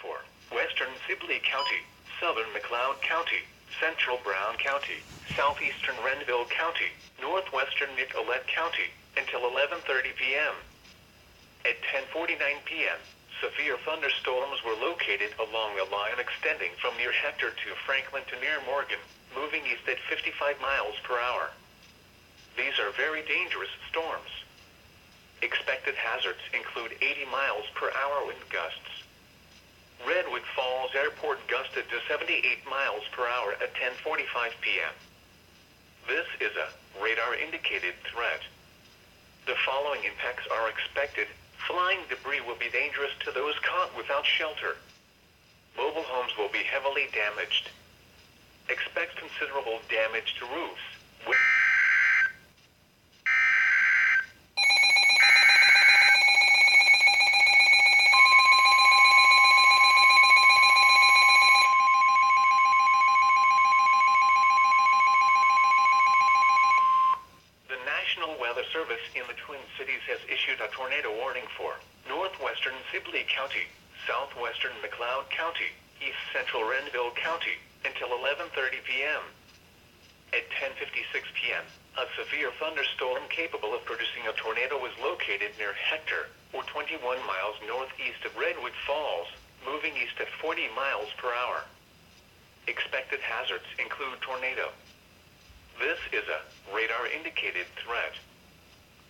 for western Sibley County, southern McLeod County, central Brown County, southeastern Renville County, northwestern Nicollet County, until 11:30 p.m. At 10:49 p.m., severe thunderstorms were located along a line extending from near Hector to Franklin to near Morgan, moving east at 55 miles per hour. These are very dangerous storms. Expected hazards include 80 miles per hour wind gusts. Redwood Falls Airport gusted to 78 miles per hour at 10:45 p.m. This is a radar-indicated threat. The following impacts are expected. Flying debris will be dangerous to those caught without shelter. Mobile homes will be heavily damaged. Expect considerable damage to roofs. The National Weather Service in the Twin Cities has issued a tornado warning for northwestern Sibley County, southwestern McLeod County, east central Renville County, until 11:30 p.m. At 10:56 p.m., a severe thunderstorm capable of producing a tornado was located near Hector, or 21 miles northeast of Redwood Falls, moving east at 40 miles per hour. Expected hazards include tornado. This is a radar-indicated threat.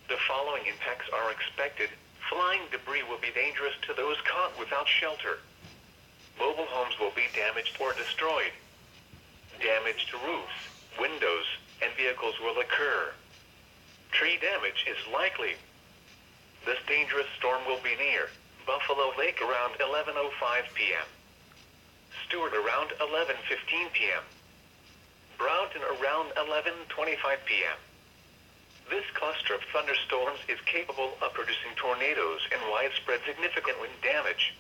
The following impacts are expected. Flying debris will be dangerous to those caught without shelter. Mobile homes will be damaged or destroyed. Damage to roofs, windows, and vehicles will occur. Tree damage is likely. This dangerous storm will be near Buffalo Lake around 11:05 p.m. Stewart around 11:15 p.m. Brownton around 11:25 p.m. This cluster of thunderstorms is capable of producing tornadoes and widespread significant wind damage.